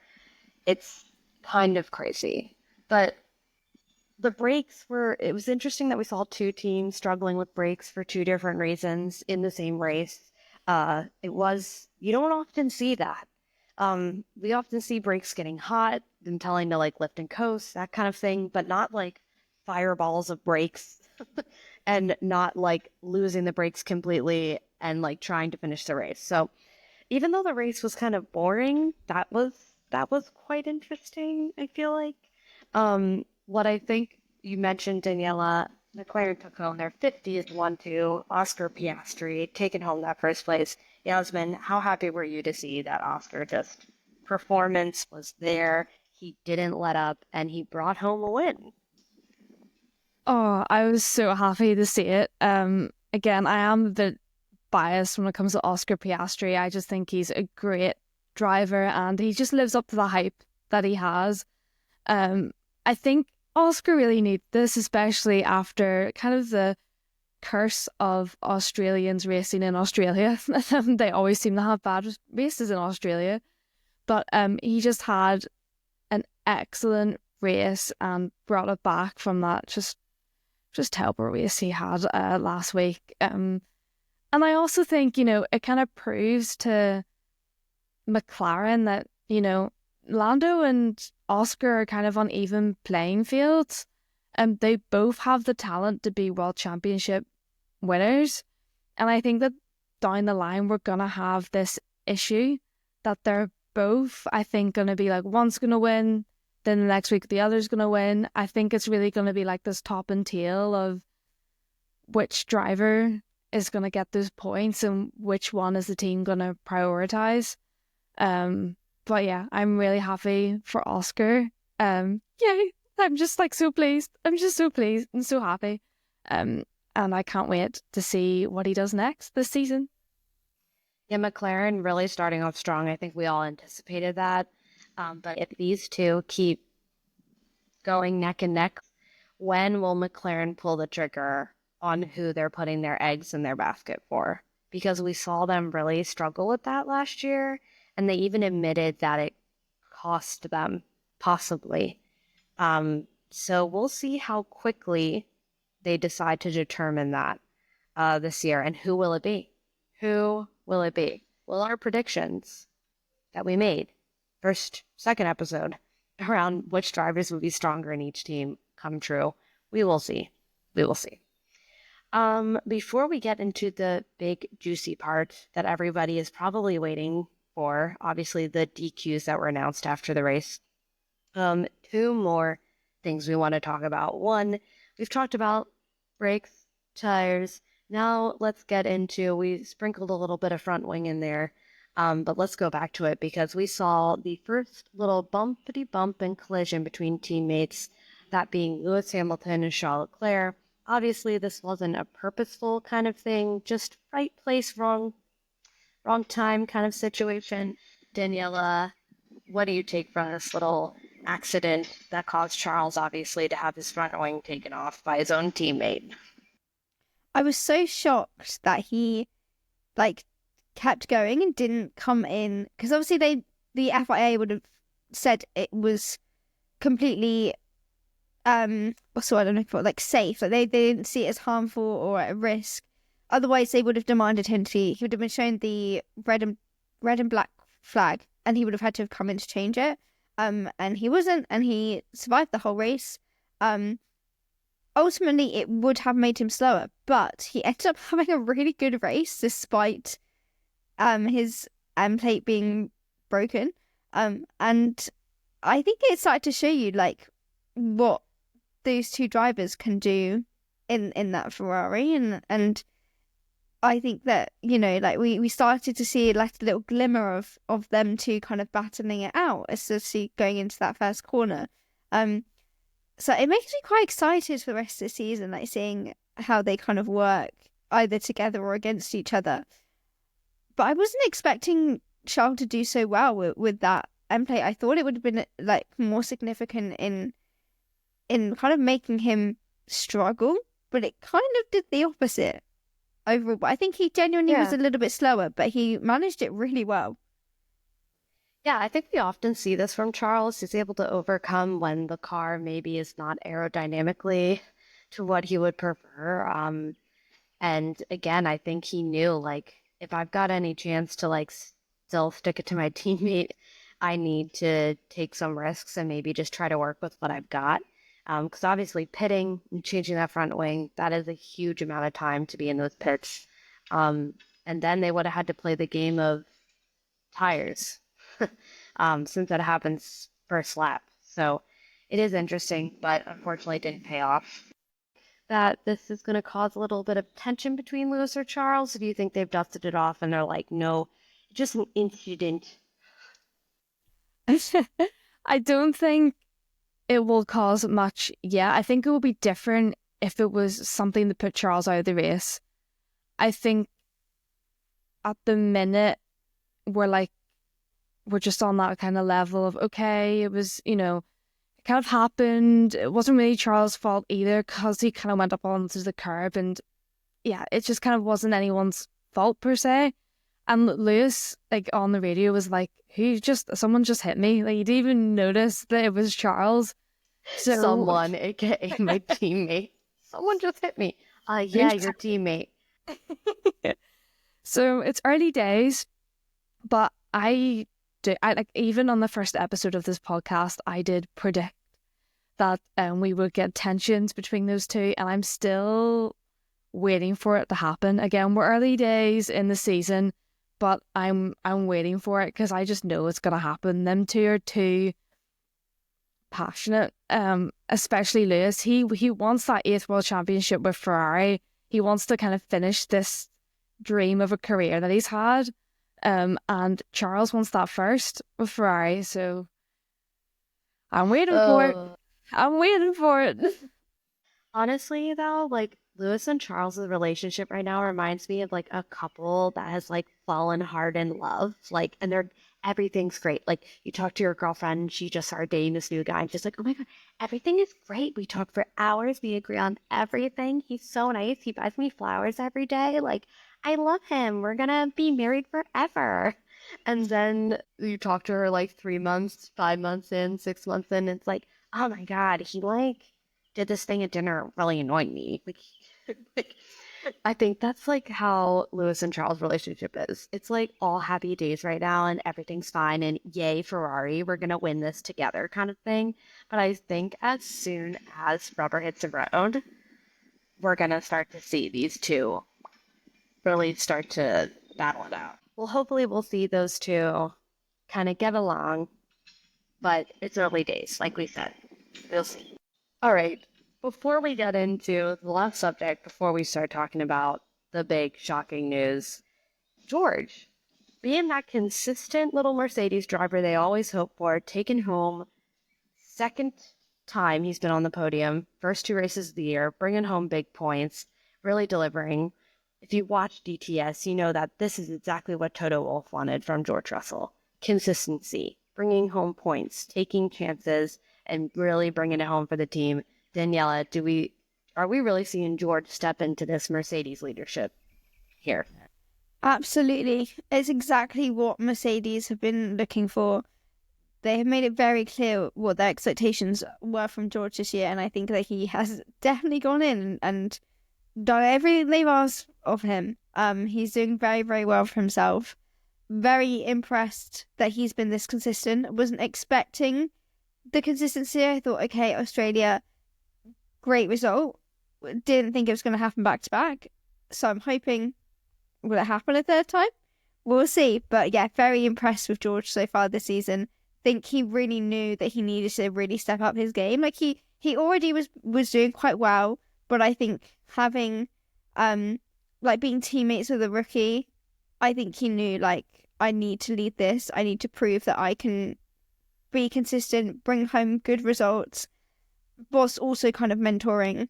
It's kind of crazy. But the brakes it was interesting that we saw 2 teams struggling with brakes for 2 different reasons in the same race. You don't often see that. We often see brakes getting hot, them telling to lift and coast, that kind of thing, but not fireballs of brakes and not losing the brakes completely and trying to finish the race. So even though the race was kind of boring, that was quite interesting, I feel like. What I think you mentioned, Daniela, McLaren took home their 50th 1-2, Oscar Piastri taking home that first place. Yasmin, how happy were you to see that Oscar performance was there? He didn't let up and he brought home a win. Oh, I was so happy to see it. Again, I am a bit biased when it comes to Oscar Piastri. I just think he's a great driver and he just lives up to the hype that he has. I think Oscar really needs this, especially after kind of the curse of Australians racing in Australia. They always seem to have bad races in Australia. But he just had an excellent race and brought it back from that just terrible race he had last week. And I also think, it kind of proves to McLaren that, Lando and Oscar are kind of on even playing fields. They both have the talent to be World Championship winners. And I think that down the line, we're going to have this issue that they're both, I think, going to be one's going to win, then the next week the other's going to win. I think it's really going to be this top and tail of which driver is going to get those points and which one is the team going to prioritize. But yeah, I'm really happy for Oscar. Yay! I'm just so pleased. I'm just so pleased and so happy. and I can't wait to see what he does next this season. Yeah, McLaren really starting off strong. I think we all anticipated that. But if these two keep going neck and neck, when will McLaren pull the trigger on who they're putting their eggs in their basket for? Because we saw them really struggle with that last year, and they even admitted that it cost them, possibly. So we'll see how quickly they decide to determine that this year. And who will it be? Who will it be? Will our predictions that we made, second episode, around which drivers would be stronger in each team come true? We will see. We will see. Before we get into the big juicy part that everybody is probably waiting for, obviously the DQs that were announced after the race, two more things we want to talk about. One, we've talked about brakes, tires. Now let's get into, we sprinkled a little bit of front wing in there, but let's go back to it because we saw the first little bumpity bump and collision between teammates, that being Lewis Hamilton and Charles Leclerc. Obviously, this wasn't a purposeful kind of thing, just right place, wrong time kind of situation. Daniela, what do you take from this little accident that caused Charles, obviously, to have his front wing taken off by his own teammate? I was so shocked that he kept going and didn't come in, because obviously the FIA would have said it was completely so I don't know, safe. They didn't see it as harmful or at risk. Otherwise, they would have demanded him he would have been shown the red and black flag, and he would have had to have come in to change it. And he wasn't, and he survived the whole race. Ultimately, it would have made him slower, but he ended up having a really good race despite his plate being broken. And I think it started to show you what those two drivers can do in that Ferrari, and I think that we started to see a little glimmer of them two kind of battling it out, especially going into that first corner. So it makes me quite excited for the rest of the season, seeing how they kind of work either together or against each other. But I wasn't expecting Charles to do so well with that end plate. I thought it would have been more significant in kind of making him struggle, but it kind of did the opposite overall. But I think he genuinely was a little bit slower, but he managed it really well. Yeah, I think we often see this from Charles. He's able to overcome when the car maybe is not aerodynamically to what he would prefer. And again, I think he knew, if I've got any chance to still stick it to my teammate, I need to take some risks and maybe just try to work with what I've got. Because obviously pitting and changing that front wing, that is a huge amount of time to be in those pits. And then they would have had to play the game of tires since that happens first lap. So it is interesting, but unfortunately it didn't pay off. That this is going to cause a little bit of tension between Lewis or Charles? Or do you think they've dusted it off and they're like, no, just an incident? I don't think it will cause much. Yeah, I think it will be different if it was something that put Charles out of the race. I think at the minute we're just on that kind of level of, okay, it was, it kind of happened. It wasn't really Charles' fault either, because he kind of went up onto the curb, and yeah, it just kind of wasn't anyone's fault per se. And Lewis, on the radio, was like, someone just hit me. He didn't even notice that it was Charles. So someone, aka my teammate. Someone just hit me. Yeah, your teammate. So it's early days, but I even on the first episode of this podcast, I did predict that we would get tensions between those two, and I'm still waiting for it to happen. Again, we're early days in the season, but I'm waiting for it because I just know it's gonna happen. Them two are too passionate, especially Lewis. He wants that 8th world championship with Ferrari. He wants to kind of finish this dream of a career that he's had. And Charles wants that first with Ferrari, so I'm waiting for it. I'm waiting for it. Honestly, though, Lewis and Charles's relationship right now reminds me of like a couple that has like fallen hard in love. Like, and everything's great. Like, you talk to your girlfriend, she just started dating this new guy, and just like, oh my God, everything is great. We talk for hours, we agree on everything. He's so nice. He buys me flowers every day. Like, I love him. We're gonna be married forever. And then you talk to her like 3 months, 5 months in, 6 months in, it's like, oh my God, he like did this thing at dinner really annoyed me. Like, like, I think that's like how Lewis and Charles' relationship is. It's like all happy days right now and everything's fine and yay, Ferrari, we're gonna win this together kind of thing. But I think as soon as rubber hits the road, we're gonna start to see these two really start to battle it out. Well, hopefully we'll see those two kind of get along, but it's early days, like we said. We'll see. All right. Before we get into the last subject, before we start talking about the big shocking news, George, being that consistent little Mercedes driver they always hope for, taken home second time he's been on the podium, first 2 races of the year, bringing home big points, really delivering. If you watch DTS, you know that this is exactly what Toto Wolff wanted from George Russell. Consistency, bringing home points, taking chances, and really bringing it home for the team. Daniela, are we really seeing George step into this Mercedes leadership here? Absolutely. It's exactly what Mercedes have been looking for. They have made it very clear what their expectations were from George this year, and I think that he has definitely gone in and done everything they've asked of him. He's doing very, very well for himself. Very impressed that he's been this consistent. Wasn't expecting the consistency. I thought, okay, Australia, great result. Didn't think it was going to happen back to back. So I'm hoping, will it happen a third time? We'll see. But yeah, very impressed with George so far this season. Think he really knew that he needed to really step up his game. Like he already was doing quite well, but I think having like being teammates with a rookie, I think he knew like I need to lead this. I need to prove that I can be consistent, bring home good results, whilst also kind of mentoring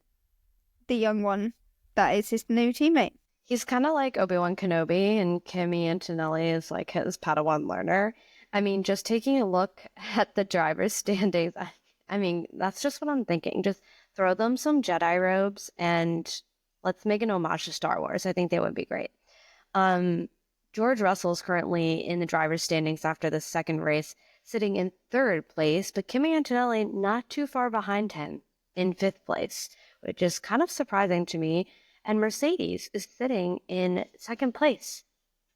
the young one that is his new teammate. He's kind of like Obi-Wan Kenobi, and Kimi Antonelli is like his Padawan learner. I mean, just taking a look at the driver's standings, I mean, that's just what I'm thinking. Just throw them some Jedi robes and let's make an homage to Star Wars. I think they would be great. George Russell's currently in the driver's standings after the second race, sitting in third place, but Kimi Antonelli not too far behind him in fifth place, which is kind of surprising to me. And Mercedes is sitting in second place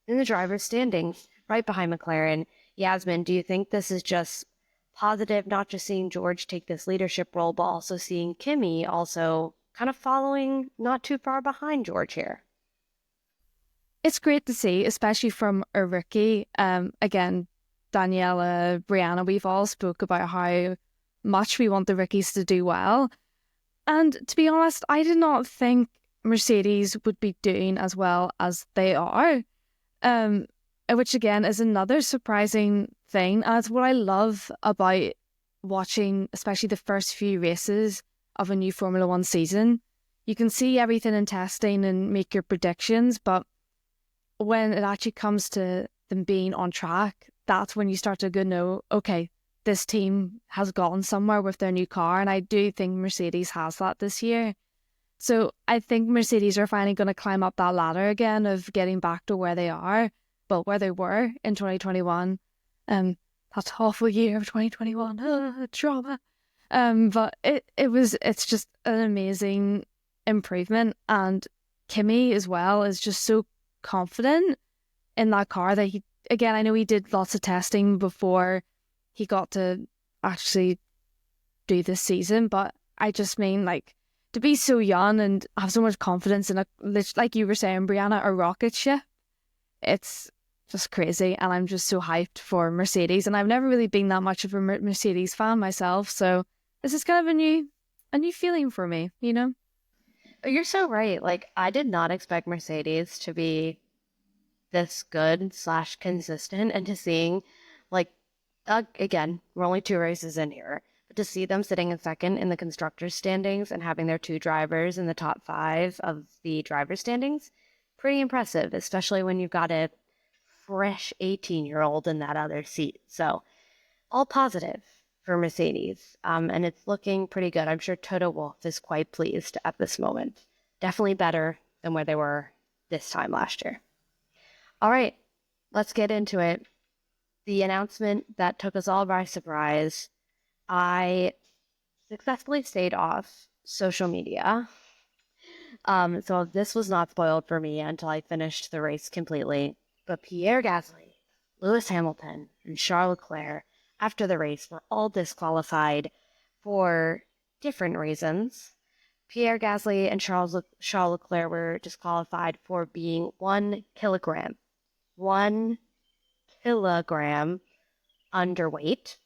in the driver's standings, right behind McLaren. Yasmin, do you think this is just positive, not just seeing George take this leadership role, but also seeing Kimi also kind of following not too far behind George here? It's great to see, especially from a rookie. Again, Daniela, Brianna, we've all spoke about how much we want the rookies to do well. And to be honest, I did not think Mercedes would be doing as well as they are. Which again is another surprising thing. And it's what I love about watching, especially the first few races of a new Formula One season. You can see everything in testing and make your predictions, but when it actually comes to them being on track, that's when you start to go, no, okay, this team has gotten somewhere with their new car. And I do think Mercedes has that this year. So I think Mercedes are finally going to climb up that ladder again of getting back to where they are, well, where they were in 2021. That awful year of 2021, drama. But it's just an amazing improvement. And Kimi as well is just so confident in that car that he, again, I know he did lots of testing before he got to actually do this season, but I just mean like to be so young and have so much confidence in like you were saying, Brianna, a rocket ship. It's just crazy, and I'm just so hyped for Mercedes, and I've never really been that much of a Mercedes fan myself, so this is kind of a new feeling for me, you know? You're so right. Like, I did not expect Mercedes to be this good / consistent, and to seeing, like, again, we're only 2 races in here, but to see them sitting in second in the constructors standings and having their 2 drivers in the top 5 of the driver standings, pretty impressive, especially when you've got a fresh 18-year-old in that other seat. So all positive for Mercedes, and it's looking pretty good. I'm sure Toto Wolff is quite pleased at this moment. Definitely better than where they were this time last year. All right, let's get into it. The announcement that took us all by surprise. I successfully stayed off social media. So this was not spoiled for me until I finished the race completely. But Pierre Gasly, Lewis Hamilton, and Charles Leclerc, after the race, were all disqualified for different reasons. Pierre Gasly and Charles Leclerc were disqualified for being 1 kilogram underweight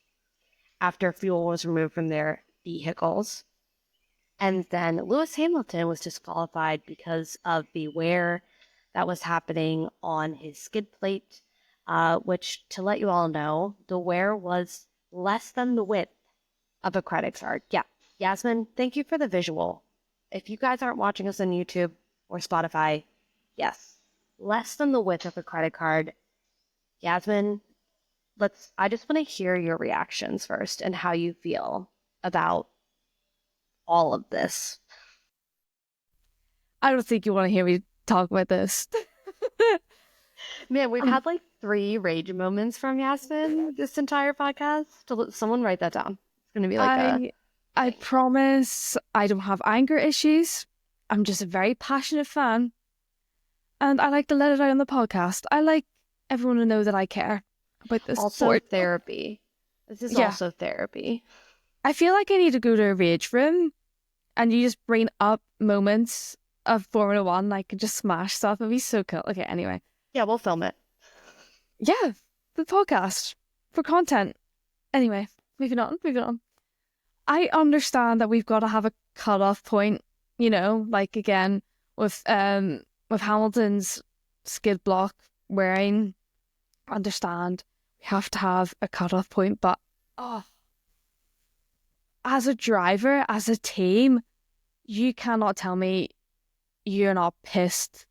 after fuel was removed from their vehicles. And then Lewis Hamilton was disqualified because of the wear that was happening on his skid plate, which, to let you all know, the wear was less than the width of a credit card. Yeah, Yasmin, thank you for the visual. If you guys aren't watching us on YouTube or Spotify, yes, less than the width of a credit card. Yasmin, I just want to hear your reactions first and how you feel about all of this. I don't think you want to hear me talk about this. Man, we've had like 3 rage moments from Yasmin this entire podcast. Someone write that down. It's going to be like I promise I don't have anger issues. I'm just a very passionate fan. And I like to let it out on the podcast. I like everyone to know that I care about this also sport. Therapy. This is also therapy. I feel like I need to go to a rage room and you just bring up moments of Formula One, like just smash stuff. It'd be so cool. Okay, anyway. Yeah, we'll film it. Yeah, the podcast for content. Anyway, moving on. I understand that we've got to have a cutoff point, like again with Hamilton's skid block wearing. Understand we have to have a cutoff point, but as a driver, as a team, you cannot tell me you're not pissed.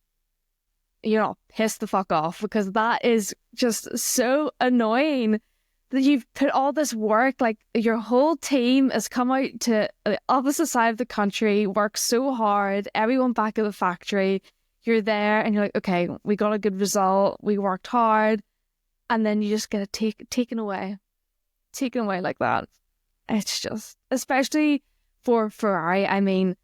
You're not pissed the fuck off, because that is just so annoying that you've put all this work, like your whole team has come out to the opposite side of the country, worked so hard, everyone back at the factory, you're there and you're like, okay, we got a good result, we worked hard, and then you just get taken away like that. It's just, especially for Ferrari, I mean,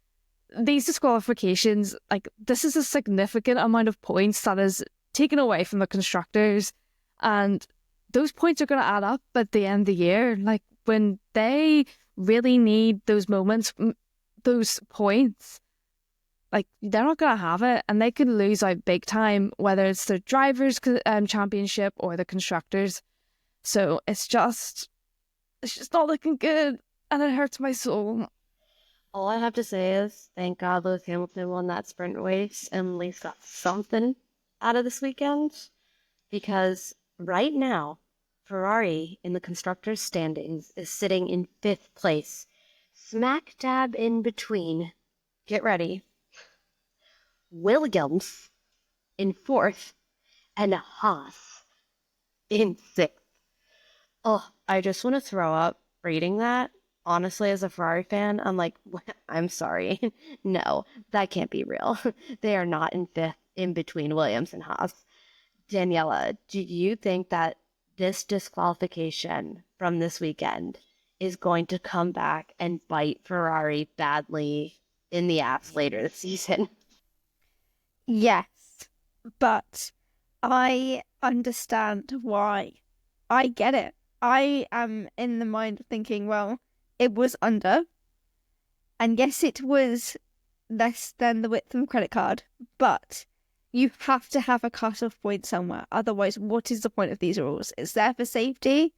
these disqualifications, like this is a significant amount of points that is taken away from the constructors, and those points are going to add up at the end of the year. Like when they really need those moments, those points, like they're not going to have it, and they could lose out big time, whether it's the drivers' championship or the constructors. So it's just not looking good, and it hurts my soul. All I have to say is, thank God Lewis Hamilton won that sprint race and at least got something out of this weekend. Because right now, Ferrari in the constructors' standings is sitting in 5th place, smack dab in between, get ready, Williams in 4th, and Haas in 6th. Oh, I just want to throw up reading that. Honestly, as a Ferrari fan, I'm like, I'm sorry. No, that can't be real. They are not in 5th in between Williams and Haas. Daniela, do you think that this disqualification from this weekend is going to come back and bite Ferrari badly in the ass later this season? Yes, but I understand why. I get it. I am in the mind of thinking, well, it was under, and yes, it was less than the width of a credit card, but you have to have a cut-off point somewhere. Otherwise, what is the point of these rules? It's there for safety.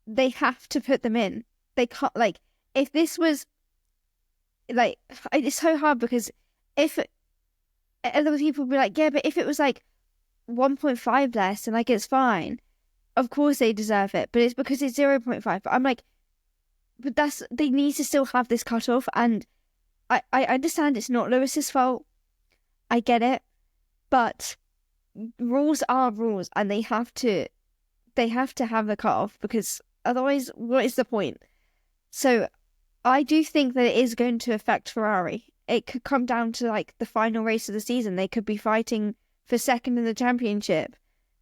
They have to put them in. They can't, like, if this was, like, it's so hard because if, other people would be like, yeah, but if it was like 1.5 less, then like, it's fine. Of course they deserve it, but it's because it's 0.5. But I'm like, but they need to still have this cutoff, and I understand it's not Lewis's fault. I get it, but rules are rules, and they have to have a cutoff, because otherwise, what is the point? So I do think that it is going to affect Ferrari. It could come down to like the final race of the season. They could be fighting for second in the championship,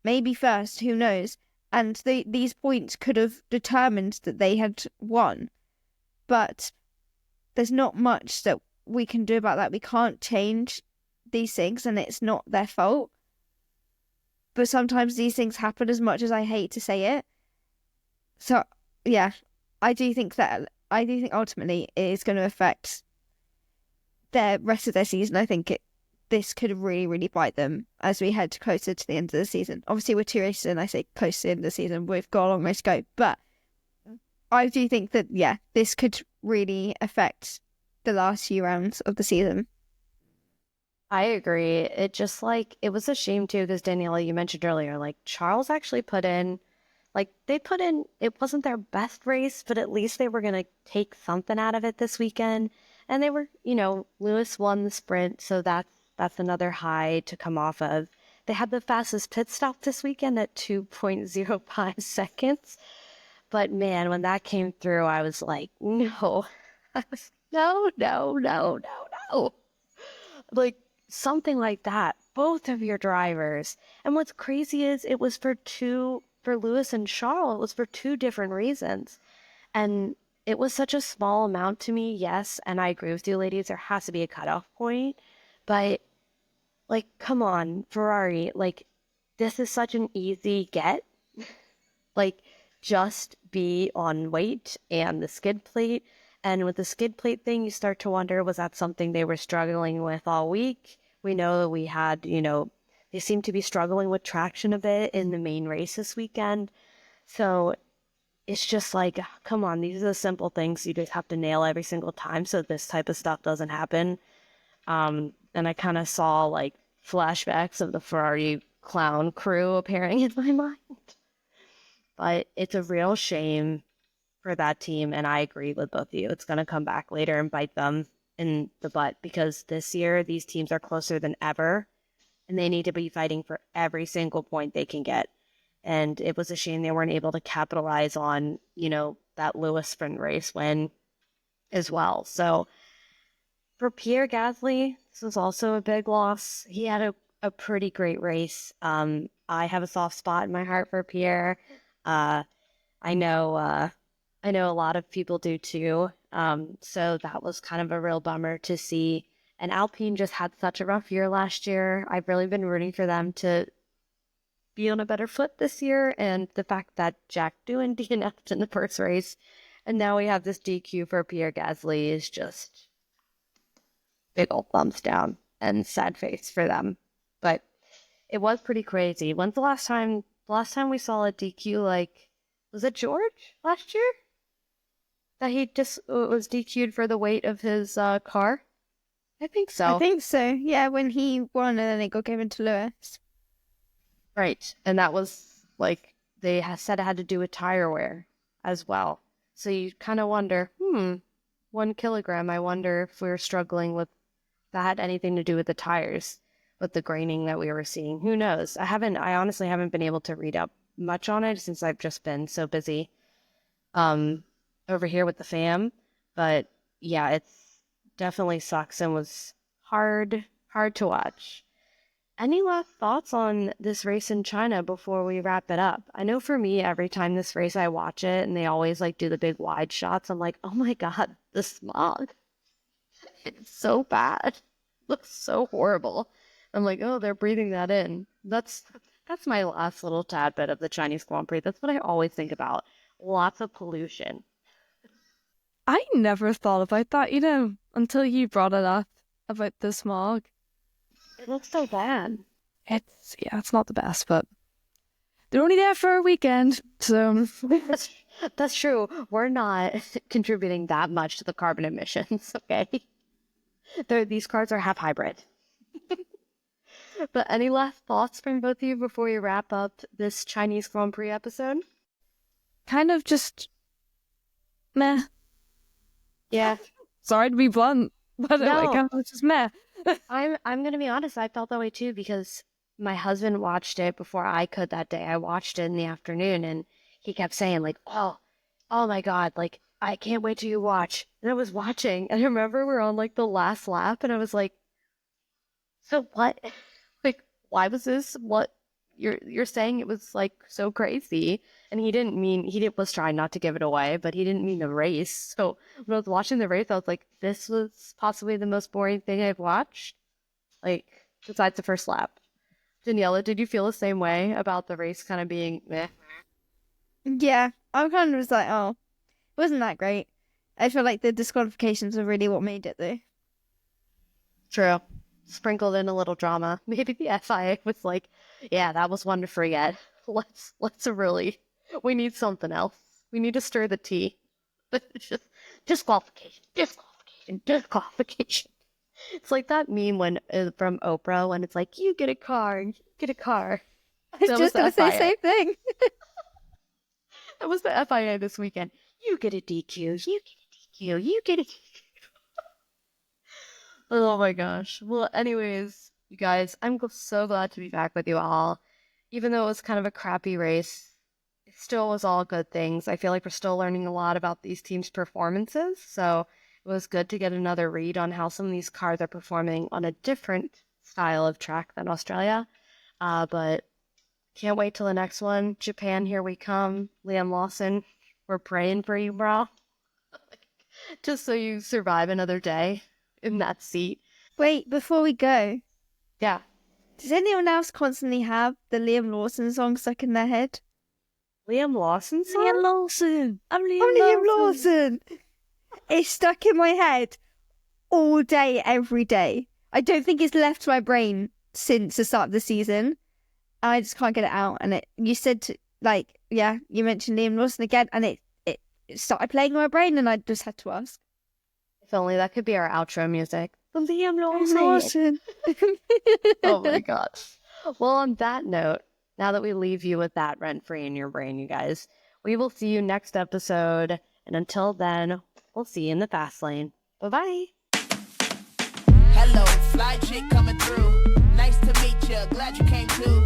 maybe first, who knows? And these points could have determined that they had won. But there's not much that we can do about that. We can't change these things, and it's not their fault. But sometimes these things happen, as much as I hate to say it. So, yeah, I do think ultimately it is going to affect the rest of their season. I think this could really, really bite them as we head closer to the end of the season. Obviously, we're 2 races in. I say close to the end of the season. We've got a long way to go. But I do think that, yeah, this could really affect the last few rounds of the season. I agree. It just it was a shame too, because Daniela, you mentioned earlier, Charles actually put in, it wasn't their best race, but at least they were going to take something out of it this weekend. And they were, Lewis won the sprint, so that's another high to come off of. They had the fastest pit stop this weekend at 2.05 seconds. But man, when that came through, I was like, no. No. Something like that. Both of your drivers. And what's crazy is it was for Lewis and Charles, it was for 2 different reasons. And it was such a small amount to me, yes. And I agree with you, ladies, there has to be a cutoff point. But, come on, Ferrari, this is such an easy get. Just be on weight and the skid plate. And with the skid plate thing, you start to wonder, was that something they were struggling with all week? We know that we had, they seem to be struggling with traction a bit in the main race this weekend. So it's just come on, these are the simple things you just have to nail every single time so this type of stuff doesn't happen. And I kind of saw flashbacks of the Ferrari clown crew appearing in my mind. But it's a real shame for that team, and I agree with both of you. It's going to come back later and bite them in the butt, because this year these teams are closer than ever, and they need to be fighting for every single point they can get. And it was a shame they weren't able to capitalize on, that Lewis sprint race win as well. So for Pierre Gasly, this was also a big loss. He had a pretty great race. I have a soft spot in my heart for Pierre. I know a lot of people do too. So that was kind of a real bummer to see. And Alpine just had such a rough year last year. I've really been rooting for them to be on a better foot this year. And the fact that Jack Doohan DNF'd in the first race, and now we have this DQ for Pierre Gasly, is just big old thumbs down and sad face for them. But it was pretty crazy. When's the last time we saw a DQ? Was it George last year? That he just was DQ'd for the weight of his car? I think so. I think so. Yeah, when he won and then it got given to Lewis. Right. And that was they said it had to do with tire wear as well. So you kind of wonder, 1 kilogram. I wonder if we were struggling with that had anything to do with the tires, with the graining that we were seeing. Who knows? I honestly haven't been able to read up much on it since I've just been so busy over here with the fam. But yeah, it's definitely sucks and was hard to watch. Any last thoughts on this race in China before we wrap it up? I know for me, every time this race I watch it and they always do the big wide shots, I'm like, oh my God, the smog. It's so bad. It looks so horrible. I'm like, oh, they're breathing that in. That's my last little tad bit of the Chinese Grand Prix. That's what I always think about. Lots of pollution. I never thought about that, until you brought it up about the smog. It looks so bad. It's not the best, but they're only there for a weekend, so that's true. We're not contributing that much to the carbon emissions, okay? These cars are half hybrid. But any last thoughts from both of you before we wrap up this Chinese Grand Prix episode? kind of just meh. Yeah. Sorry to be blunt, but No. it was just meh. I'm gonna be honest, I felt that way too because my husband watched it before I could that day. I watched it in the afternoon and he kept saying like, oh my God, like I can't wait till you watch. And I was watching and I remember we were on like the last lap and I was like, so what? Like, why was this? What you're saying it was like so crazy? And he was trying not to give it away, but he didn't mean the race. So when I was watching the race, I was like, this was possibly the most boring thing I've watched. Like, besides the first lap. Daniela, did you feel the same way about the race kind of being meh? Yeah, I kind of was like, oh, it wasn't that great. I feel like the disqualifications are really what made it, though. True. Sprinkled in a little drama. Maybe the FIA was like, yeah, that was one to forget. Let's really, we need something else. We need to stir the tea. It's just disqualification. It's like that meme from Oprah when it's like, you get a car, you get a car. I was That just was going to say the FIA. same thing. That was the FIA this weekend. You get a DQ, you get a DQ, you get a DQ. Oh my gosh. Well, anyways, you guys, I'm so glad to be back with you all. Even though it was kind of a crappy race, it still was all good things. I feel like we're still learning a lot about these teams' performances, so it was good to get another read on how some of these cars are performing on a different style of track than Australia. But can't wait till the next one. Japan, here we come. Liam Lawson, we're praying for you, bro. Just so you survive another day in that seat. Wait, before we go, Yeah. does anyone else constantly have the Liam Lawson song stuck in their head? Liam Lawson song? Liam Lawson. I'm I'm Liam Lawson. It's stuck in my head all day, every day. I don't think it's left my brain since the start of the season. I just can't get it out. And you said, you mentioned Liam Lawson again, and it started playing in my brain, and I just had to ask. If only that could be our outro music. The Liam Lawson. Oh my gosh. Well, on that note, now that we leave you with that rent-free in your brain, you guys, we will see you next episode. And until then, we'll see you in the fast lane. Bye-bye. Hello, fly chick coming through. Nice to meet ya, glad you came too.